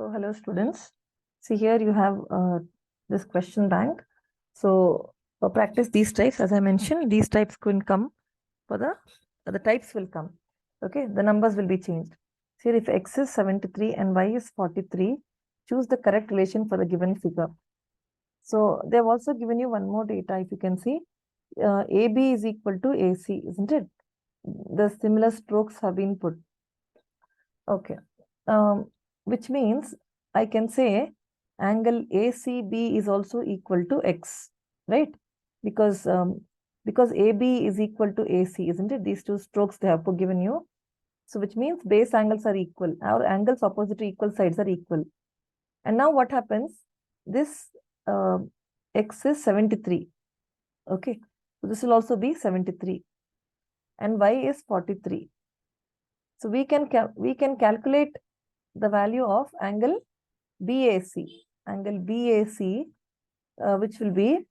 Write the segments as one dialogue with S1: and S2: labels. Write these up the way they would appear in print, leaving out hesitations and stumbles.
S1: So hello students. See here you have this question bank. So for practice these types, as I mentioned, these types can come for the types will come. Okay, the numbers will be changed. Here if x is 73 and y is 43, choose the correct relation for the given figure. So they've also given you one more data. If you can see, AB is equal to AC, isn't it? The similar strokes have been put. Okay. Which means I can say angle ACB is also equal to X, right? Because AB is equal to AC, isn't it? These two strokes they have given you. So which means base angles are equal. Our angles opposite to equal sides are equal. And now what happens? This X is 73. Okay. So this will also be 73. And Y is 43. So we can calculate the value of angle BAC, which will be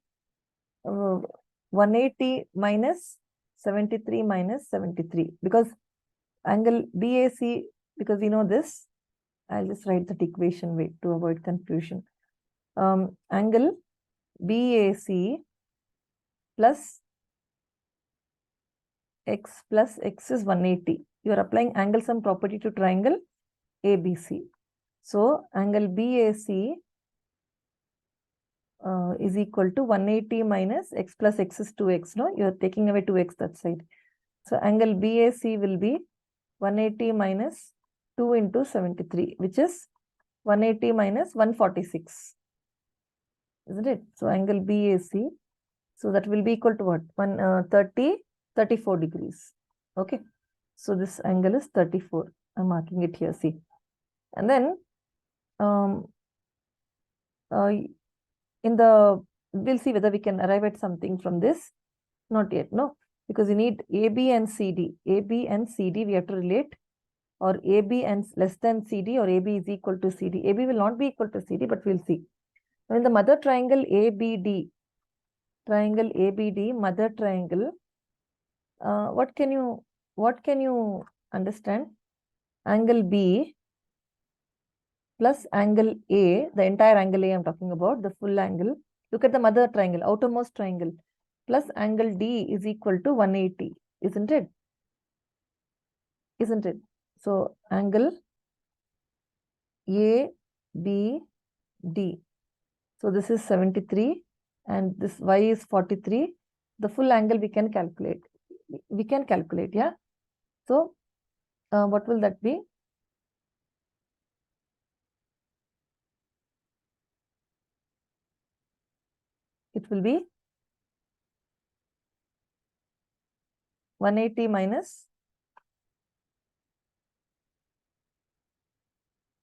S1: 180 minus 73 minus 73, because angle BAC, because we know this, I'll just write that equation way to avoid confusion. Angle BAC plus X is 180. You are applying angle sum property to triangle ABC. So angle BAC is equal to 180 minus x plus x is 2x. No, you are taking away 2x that side. So angle BAC will be 180 minus 2 into 73, which is 180 minus 146. Isn't it? So angle BAC, so that will be equal to what? 34 degrees. Okay. So this angle is 34. I'm marking it here, see. And then we'll see whether we can arrive at something from this. Not yet, no, because you need AB and CD. AB and CD we have to relate, or AB and less than CD, or AB is equal to CD. AB will not be equal to CD, but we'll see. Now in the mother triangle ABD, mother triangle, what can you understand? Angle B plus angle A, the entire angle A I'm talking about, the full angle. Look at the mother triangle, outermost triangle, plus angle D is equal to 180, isn't it? Isn't it? So angle ABD. So this is 73 and this Y is 43. The full angle we can calculate. Yeah. So what will that be? It will be 180 minus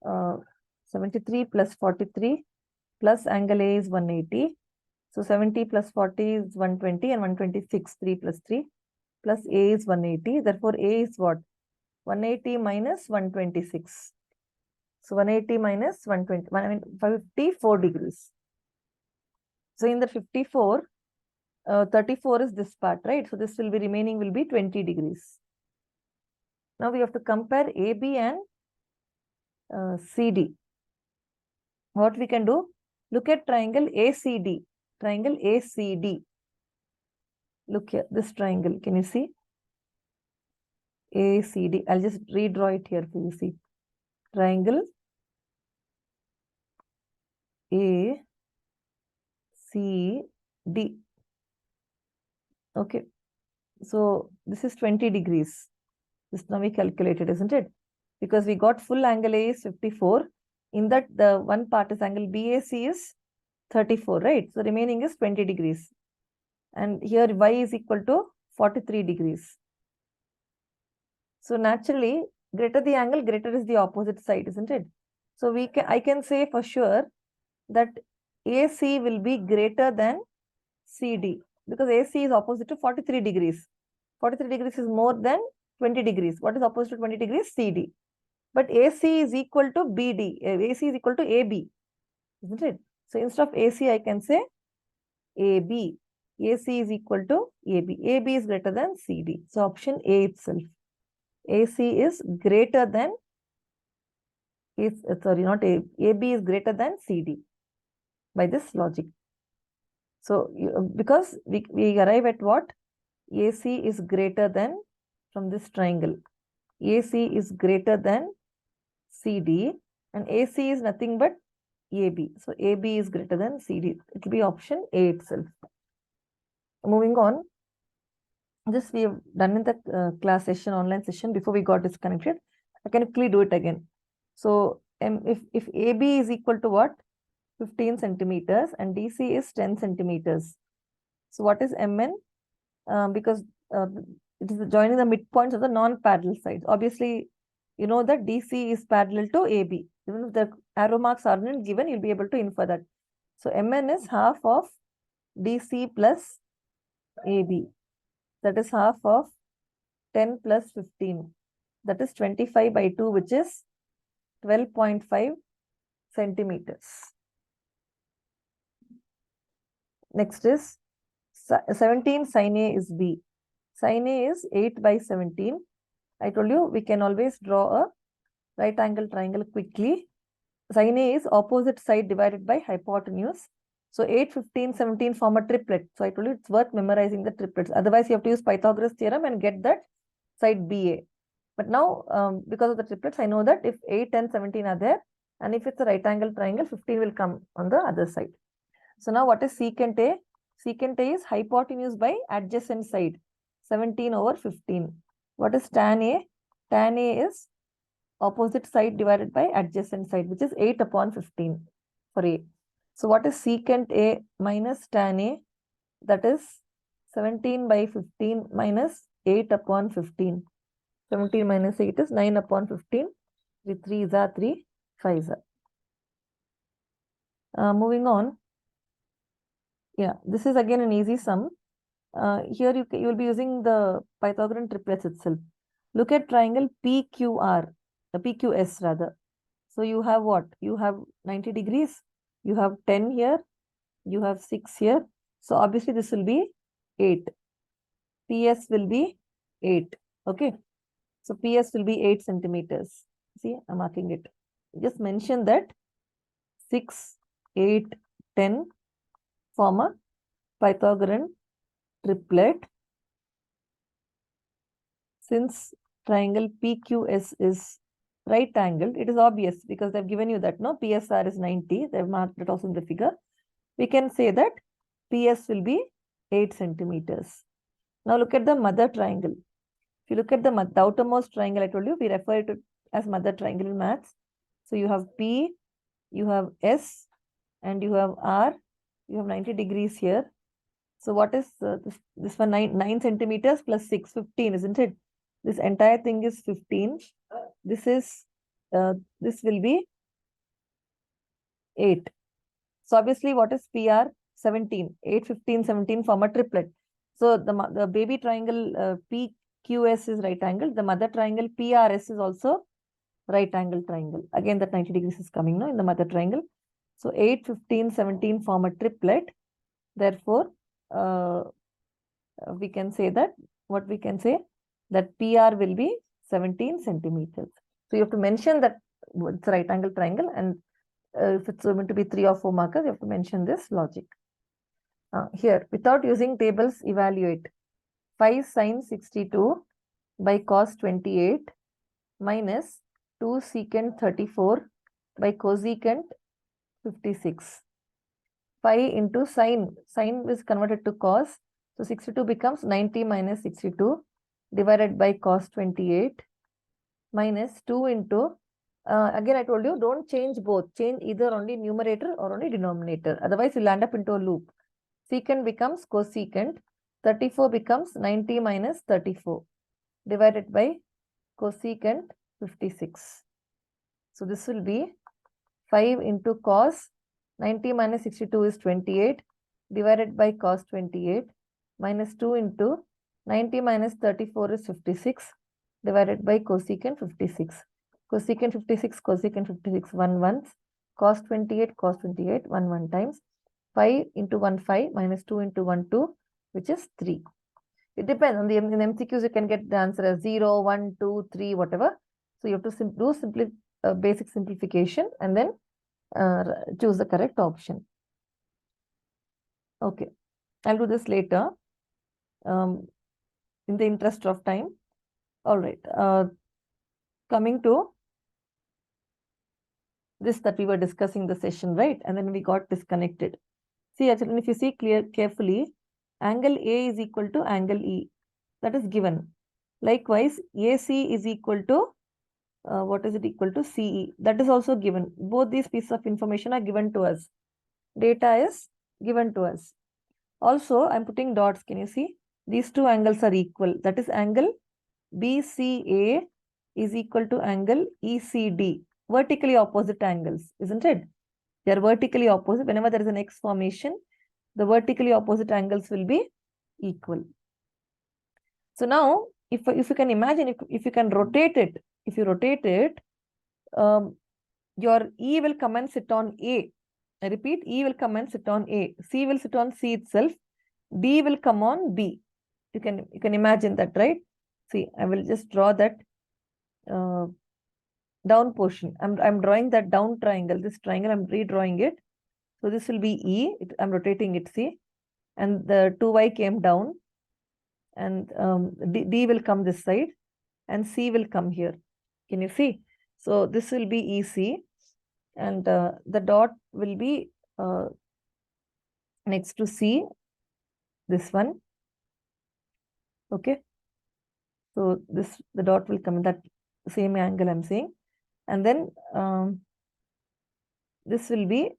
S1: 73 plus 43 plus angle A is 180. So 70 plus 40 is 120 and 126, 3 plus 3 plus A is 180. Therefore, A is what? 180 minus 126. So 180 minus 120, 54 degrees. So in the 54, 34 is this part, right? So this will be remaining will be 20 degrees. Now we have to compare AB and CD. What we can do? Look at triangle ACD. Triangle ACD. Look here, this triangle. Can you see? ACD. I'll just redraw it here for you. See. Triangle ACD. Okay. So this is 20 degrees. This now we calculated, isn't it? Because we got full angle A is 54. In that, the one part is angle BAC is 34, right? So remaining is 20 degrees. And here Y is equal to 43 degrees. So naturally, greater the angle, greater is the opposite side, isn't it? So I can say for sure that AC will be greater than CD, because AC is opposite to 43 degrees. 43 degrees is more than 20 degrees. What is opposite to 20 degrees? CD. But AC is equal to BD. AC is equal to AB, isn't it? So instead of AC, I can say AB. AC is equal to AB. AB is greater than CD. So option A itself. AC is greater than is, sorry, not A, AB is greater than CD by this logic. So because we arrive at what? AC is greater than, from this triangle, AC is greater than CD, and AC is nothing but AB. So AB is greater than CD. It will be option A itself. Moving on, this we have done in the class session, online session, before we got disconnected. I can quickly do it again. So if AB is equal to what? 15 centimeters and DC is 10 centimeters. So what is MN? Because it is joining the midpoints of the non-parallel sides. Obviously, you know that DC is parallel to AB. Even if the arrow marks aren't given, you'll be able to infer that. So MN is half of DC plus AB. That is half of 10 plus 15. That is 25 by 2, which is 12.5 centimeters. Next is 17 sin A is B. Sin A is 8 by 17. I told you we can always draw a right angle triangle quickly. Sin A is opposite side divided by hypotenuse. So 8, 15, 17 form a triplet. So I told you it's worth memorizing the triplets. Otherwise, you have to use Pythagoras theorem and get that side BA. But now, because of the triplets, I know that if 8 and 17 are there, and if it's a right angle triangle, 15 will come on the other side. So now what is secant A? Secant A is hypotenuse by adjacent side, 17 over 15. What is tan A? Tan A is opposite side divided by adjacent side, which is 8 upon 15 for A. So what is secant A minus tan A? That is 17 by 15 minus 8 upon 15. 17 minus 8 is 9 upon 15. 3 3s are 3 5s are. Moving on. Yeah, this is again an easy sum. Here you will be using the Pythagorean triplets itself. Look at triangle PQR, PQS rather. So you have what? You have 90 degrees. You have 10 here. You have 6 here. So obviously this will be 8. PS will be 8. Okay. So PS will be 8 centimeters. See, I'm marking it. Just mention that 6, 8, 10 form a Pythagorean triplet. Since triangle PQS is right angled, it is obvious because they've given you that, no? PSR is 90. They've marked it also in the figure. We can say that PS will be 8 centimeters. Now look at the mother triangle. If you look at the outermost triangle, I told you, we refer to it as mother triangle in maths. So you have P, you have S, and you have R. You have 90 degrees here. So what is this one? 9 centimeters plus 6, 15, isn't it? This entire thing is 15. This will be 8. So obviously, what is PR? 17. 8, 15, 17 form a triplet. So the baby triangle PQS is right angle. The mother triangle PRS is also right angle triangle. Again, that 90 degrees is coming now in the mother triangle. So 8, 15, 17 form a triplet. Therefore, we can say that, what we can say, that PR will be 17 centimeters. So you have to mention that it's a right angle triangle, and if it's going to be 3 or 4 markers, you have to mention this logic. Here, without using tables, evaluate 5 sin 62 by cos 28 minus 2 secant 34 by cosecant 56. 5 into sine is converted to cos. So 62 becomes 90 minus 62 divided by cos 28 minus 2 into, again I told you, don't change both. Change either only numerator or only denominator. Otherwise, you'll end up into a loop. Secant becomes cosecant. 34 becomes 90 minus 34 divided by cosecant 56. So this will be 5 into cos 90 minus 62 is 28 divided by cos 28 minus 2 into 90 minus 34 is 56 divided by cosecant 56. Cosecant 56, cosecant 56, 1 once. Cos 28, 1 1 times. 5 into 1, 5 minus 2 into 1, 2, which is 3. It depends on the in MCQs, you can get the answer as 0, 1, 2, 3, whatever. So you have to do basic simplification and then choose the correct option. Okay, I'll do this later in the interest of time. All right, coming to this that we were discussing the session, right? And then we got disconnected. See, actually, if you see carefully, angle A is equal to angle E. That is given. Likewise, AC is equal to, what is it equal to? CE. That is also given. Both these pieces of information are given to us. Data is given to us. Also, I'm putting dots. Can you see? These two angles are equal. That is angle BCA is equal to angle ECD. Vertically opposite angles, isn't it? They are vertically opposite. Whenever there is an X formation, the vertically opposite angles will be equal. So now, if you can imagine, if you can rotate it, if you rotate it, your E will come and sit on A. I repeat, E will come and sit on A. C will sit on C itself. D will come on B. You can imagine that, right? See, I will just draw that down portion. I'm drawing that down triangle. This triangle, I'm redrawing it. So this will be E. I'm rotating it, see? And the 2y came down. And D will come this side. And C will come here. Can you see? So this will be EC. And the dot will be next to C. This one. Okay. So the dot will come in that same angle I'm saying. And then this will be,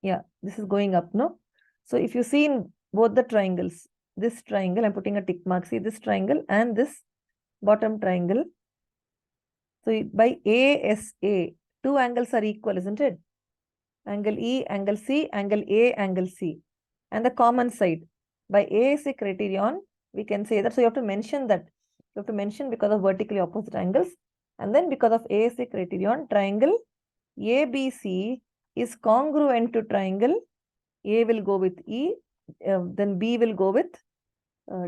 S1: yeah, this is going up, no? So if you see in both the triangles, this triangle, I'm putting a tick mark, see this triangle and this bottom triangle. So by ASA, two angles are equal, isn't it? Angle E, angle C, angle A, angle C. And the common side. By ASA criterion, we can say that. So you have to mention that. You have to mention because of vertically opposite angles. And then because of ASA criterion, triangle ABC is congruent to triangle. A will go with E, then B will go with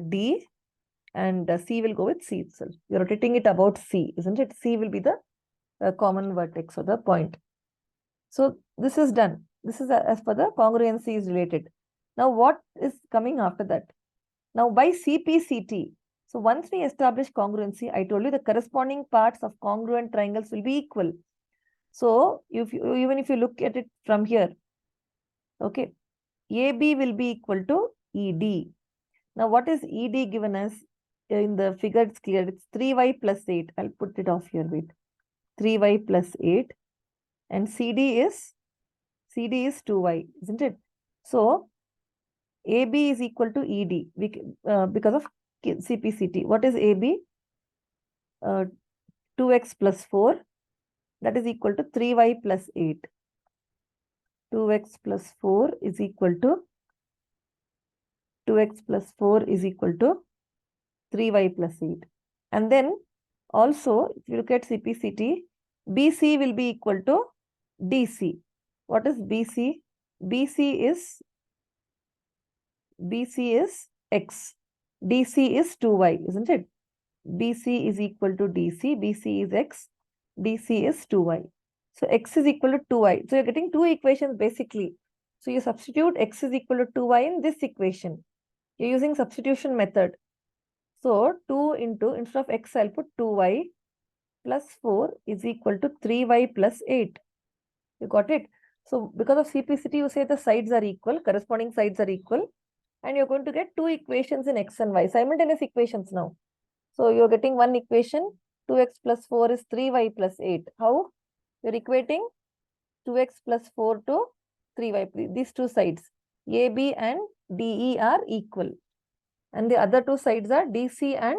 S1: D, and C will go with C itself. You're rotating it about C, isn't it? C will be the common vertex or the point. So this is done. This is as per the congruency is related. Now what is coming after that? Now by CPCT, so once we establish congruency, I told you the corresponding parts of congruent triangles will be equal. So even if you look at it from here, okay, AB will be equal to ED. Now what is ED given as in the figure? It's clear. It's 3y plus 8. I'll put it off here. Wait. 3y plus 8. And CD is 2y, isn't it? So AB is equal to ED because of CPCT. What is AB? 2x plus 4. That is equal to 3y plus 8. 2x plus 4 is equal to 3y plus 8. And then also, if you look at CPCT, BC will be equal to DC. What is BC? BC is x. DC is 2y, isn't it? BC is equal to DC. BC is x. DC is 2y. So x is equal to 2y. So you're getting two equations basically. So you substitute x is equal to 2y in this equation. You're using substitution method. So 2 into, instead of x, I'll put 2y plus 4 is equal to 3y plus 8. You got it? So because of CPCT, you say the sides are equal, corresponding sides are equal. And you're going to get two equations in x and y, simultaneous equations now. So you're getting one equation, 2x plus 4 is 3y plus 8. How? You're equating 2x plus 4 to 3y. These two sides, AB and DE are equal. And the other two sides are DC and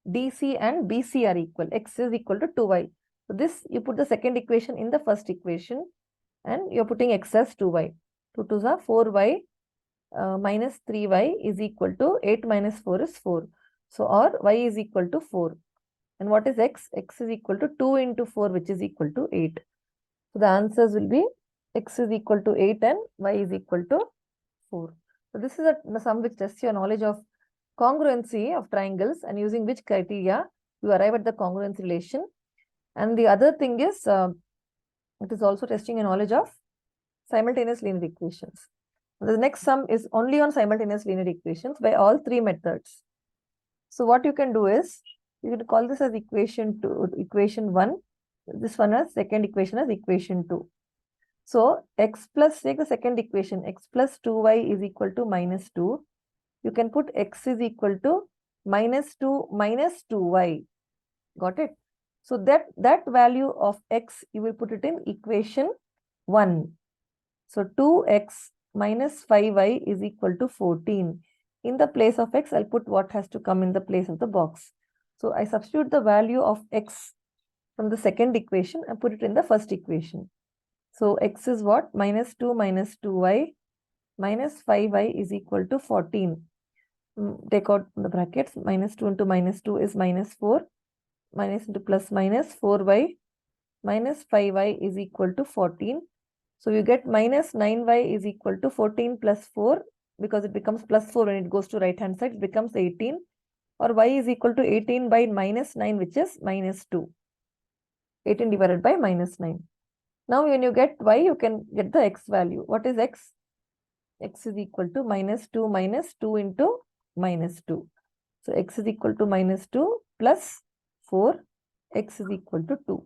S1: BC are equal. X is equal to 2y. So this, you put the second equation in the first equation and you're putting x as 2y. 2 2s are 4y minus 3y is equal to 8 minus 4 is 4. So or y is equal to 4. And what is x? X is equal to 2 into 4, which is equal to 8. So the answers will be x is equal to 8 and y is equal to 4. So this is a sum which tests your knowledge of congruency of triangles and using which criteria you arrive at the congruency relation. And the other thing is, it is also testing your knowledge of simultaneous linear equations. The next sum is only on simultaneous linear equations by all three methods. So what you can do is, you can call this as equation 2, equation 1. This one as second equation as equation 2. So x plus, take the second equation, x plus 2y is equal to minus 2. You can put x is equal to minus 2 minus 2y. Got it? So that value of x, you will put it in equation 1. So 2x minus 5y is equal to 14. In the place of x, I'll put what has to come in the place of the box. So I substitute the value of x from the second equation and put it in the first equation. So x is what? Minus 2 minus 2y minus 5y is equal to 14. Take out the brackets. Minus 2 into minus 2 is minus 4. Minus into plus minus 4y minus 5y is equal to 14. So you get minus 9y is equal to 14 plus 4, because it becomes plus 4 when it goes to right hand side, it becomes 18, or y is equal to 18 by minus 9, which is minus 2. 18 divided by minus 9. Now when you get y, you can get the x value. What is x? X is equal to minus 2 minus 2 into minus 2. So x is equal to minus 2 plus 4, x is equal to 2.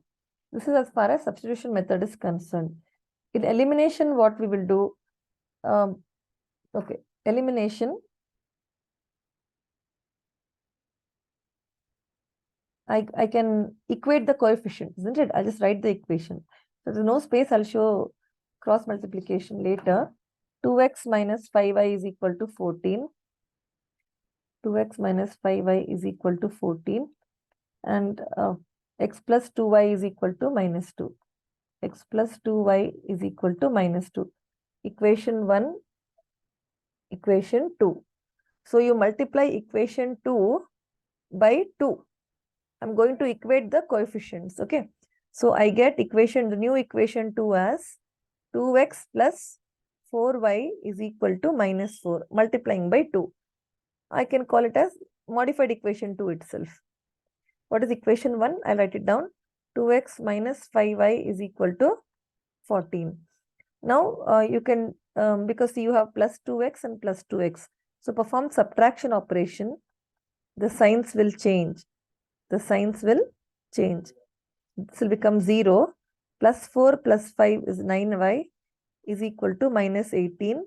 S1: This is as far as substitution method is concerned. In elimination, what we will do, okay, elimination, I can equate the coefficients, isn't it? I'll just write the equation. So there's no space, I'll show cross multiplication later. 2x minus 5y is equal to 14. 2x minus 5y is equal to 14. And x plus 2y is equal to minus 2. X plus 2y is equal to minus 2. Equation 1, equation 2. So you multiply equation 2 by 2. I'm going to equate the coefficients, okay? So I get equation, the new equation 2 as 2x plus 4y is equal to minus 4, multiplying by 2. I can call it as modified equation 2 itself. What is equation 1? I'll write it down. 2x minus 5y is equal to 14. Now you can, because you have plus 2x and plus 2x. So perform subtraction operation. The signs will change. The signs will change. This will become 0. Plus 4 plus 5 is 9y is equal to minus 18,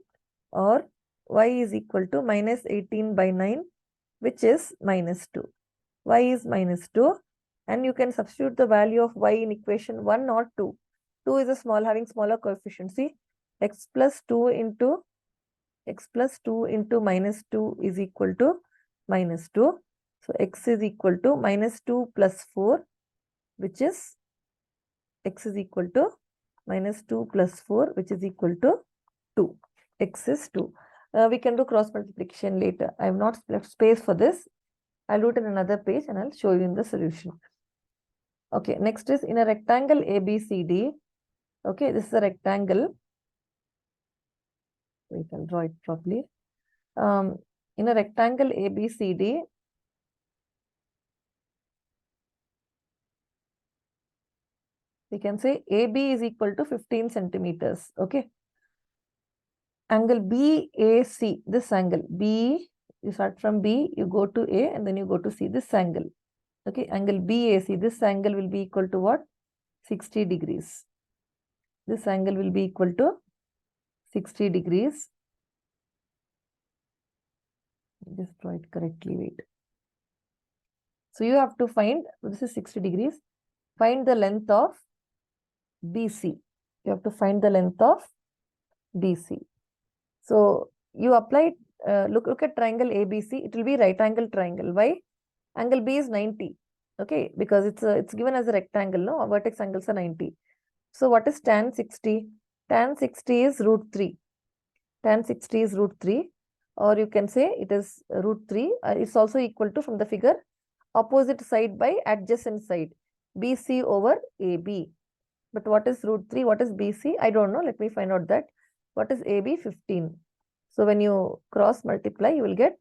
S1: or y is equal to minus 18 by 9, which is minus 2. Y is minus 2, and you can substitute the value of y in equation 1 or 2. 2 is a small, having smaller coefficient. See, x plus 2 into minus 2 is equal to minus 2. So x is equal to minus 2 plus 4, which is x is equal to minus 2 plus 4, which is equal to 2. X is 2. We can do cross multiplication later. I have not left space for this. I'll do it in another page and I'll show you in the solution. Okay, next is in a rectangle ABCD. Okay, this is a rectangle. We can draw it properly. In a rectangle ABCD, we can say AB is equal to 15 centimeters. Okay. Angle BAC, this angle B, you start from B, you go to A, and then you go to C, this angle. Okay, angle BAC, this angle will be equal to what? 60 degrees. This angle will be equal to 60 degrees. Just draw it correctly, wait. So you have to find, this is 60 degrees, find the length of BC. You have to find the length of BC. So you apply, look at triangle ABC, it will be right angle triangle. Why? Angle B is 90. Okay, because it's given as a rectangle, no? Vertex angles are 90. So what is tan 60? Tan 60 is root 3. Tan 60 is root 3. Or you can say it is root 3. It's also equal to, from the figure, opposite side by adjacent side. BC over AB. But what is root 3? What is BC? I don't know. Let me find out that. What is AB? 15. So when you cross multiply, you will get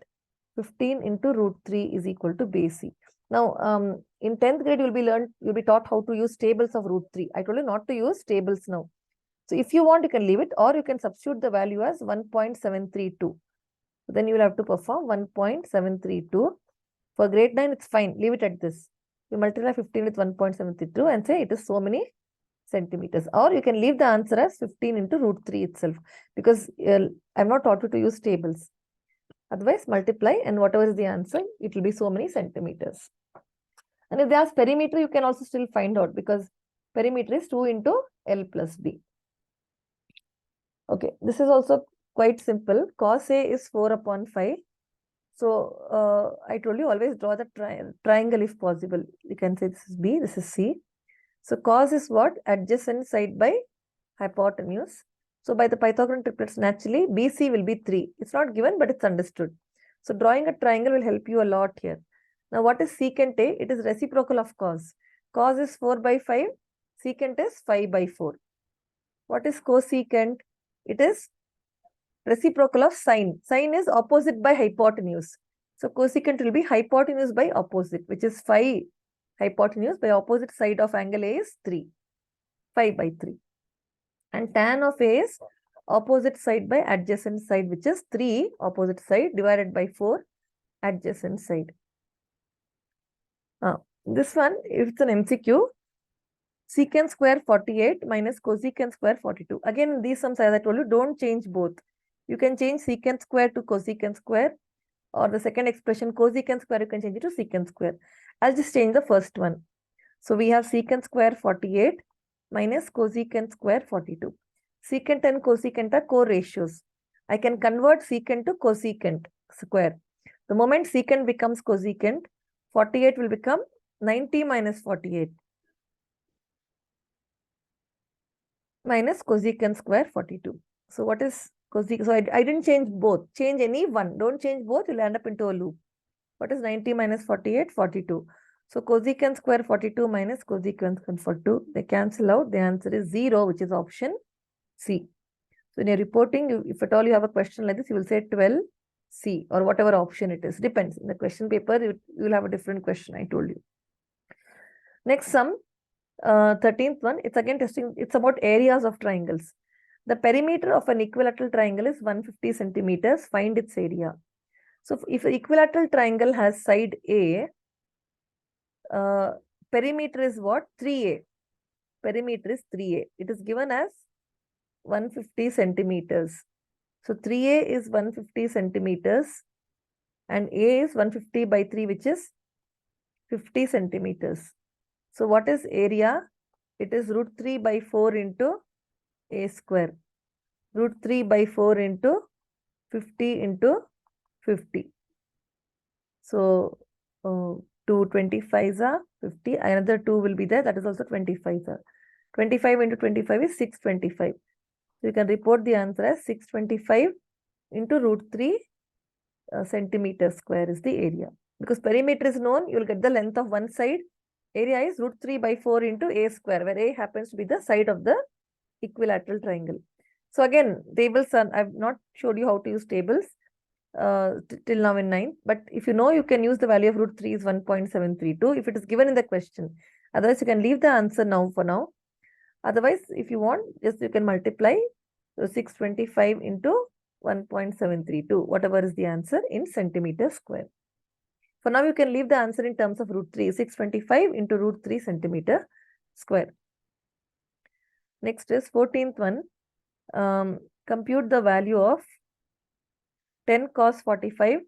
S1: 15 into root 3 is equal to BC. Now, in 10th grade, you'll be taught how to use tables of root 3. I told you not to use tables now. So if you want, you can leave it, or you can substitute the value as 1.732. Then you will have to perform 1.732. For grade 9, it's fine. Leave it at this. You multiply 15 with 1.732 and say it is so many centimeters. Or you can leave the answer as 15 into root 3 itself, because I'm not taught you to use tables. Otherwise, multiply and whatever is the answer, it will be so many centimeters. And if they ask perimeter, you can also still find out, because perimeter is 2 into L plus B. Okay, this is also quite simple. Cos A is 4 upon 5. So I told you always draw the triangle if possible. You can say this is B, this is C. So cos is what? Adjacent side by hypotenuse. So by the Pythagorean triplets, naturally BC will be 3. It's not given, but it's understood. So drawing a triangle will help you a lot here. Now what is secant A? It is reciprocal of cos. Cos is 4 by 5. Secant is 5 by 4. What is cosecant? It is reciprocal of sine. Sine is opposite by hypotenuse. So cosecant will be hypotenuse by opposite, which is 5 hypotenuse by opposite side of angle A is 3. 5 by 3. And tan of A is opposite side by adjacent side, which is 3 opposite side divided by 4 adjacent side. This one, if it's an MCQ, secant square 48 minus cosecant square 42. Again, these sums, as I told you, don't change both. You can change secant square to cosecant square, or the second expression cosecant square, you can change it to secant square. I'll just change the first one. So we have secant square 48 minus cosecant square 42. Secant and cosecant are co-ratios. I can convert secant to cosecant square. The moment secant becomes cosecant, 48 will become 90 minus 48 minus cosecant square 42. So what is cosecant? So I didn't change both. Change any one. Don't change both. You'll end up into a loop. What is 90 minus 48? 42. So cosecant square 42 minus cosecant square 42. They cancel out. The answer is 0, which is option C. So in your reporting, if at all you have a question like this, you will say 12C or whatever option it is. Depends. In the question paper, you will have a different question, I told you. Next sum, 13th one. It's again testing. It's about areas of triangles. The perimeter of an equilateral triangle is 150 centimeters. Find its area. So if an equilateral triangle has side A, perimeter is what? 3A. Perimeter is 3A. It is given as 150 centimeters. So 3A is 150 centimeters and A is 150 by 3, which is 50 centimeters. So what is area? It is root 3 by 4 into A square. Root 3 by 4 into 50 into 50. So 2 25s are 50. Another 2 will be there. That is also 25s are. 25 into 25 is 625. So you can report the answer as 625 into root 3 centimeter square is the area. Because perimeter is known, you will get the length of one side. Area is root 3 by 4 into A square, where A happens to be the side of the equilateral triangle. So again, tables are, I've not showed you how to use tables till now in 9. But if you know, you can use the value of root 3 is 1.732 if it is given in the question. Otherwise, you can leave the answer now for now. Otherwise, if you want, just you can multiply 625 into 1.732, whatever is the answer in centimeter square. For now, you can leave the answer in terms of root 3, 625 into root 3 centimeter square. Next is 14th one. Compute the value of 10 cos 45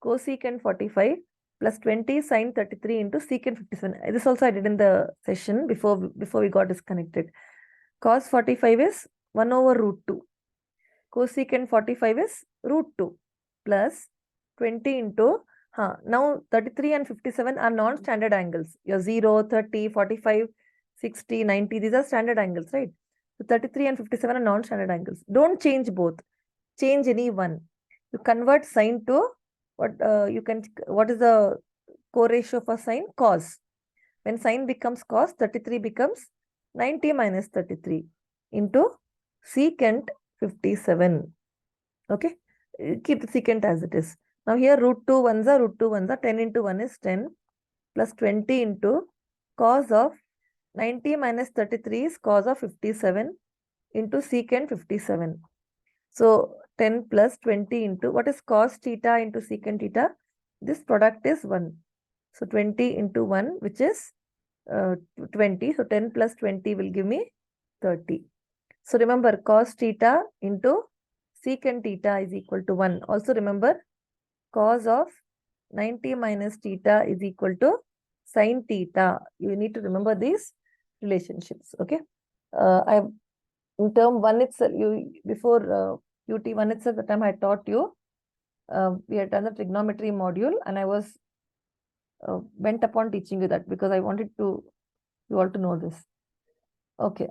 S1: cosecant 45 plus 20 sin 33 into secant 57. This also I did in the session before we got disconnected. Cos 45 is 1 over root 2. Cosecant 45 is root 2 plus 20 into, now 33 and 57 are non-standard angles. Your 0, 30, 45, 60, 90, these are standard angles, right? So 33 and 57 are non-standard angles. Don't change both. Change any one. You convert sine to what is the co-ratio for sine? Cos. When sine becomes cos, 33 becomes 90 minus 33 into secant 57. Okay. Keep the secant as it is. Now here root 2 ones are 10 into 1 is 10. plus 20 into cos of 90 minus 33 is cos of 57 into secant 57. So 10 plus 20 into what is cos theta into secant theta? This product is 1. So 20 into 1, which is 20. So 10 plus 20 will give me 30. So remember, cos theta into secant theta is equal to 1. Also remember, cos of 90 minus theta is equal to sin theta. You need to remember these relationships. Okay. I've in term 1 itself, before UT 1 itself, the time I taught you, we had done the trigonometry module, and I was bent upon teaching you that because I wanted you all to know this. Okay.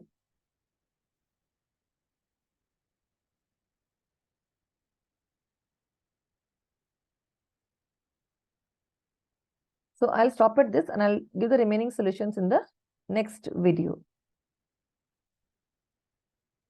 S1: So I'll stop at this and I'll give the remaining solutions in the next video.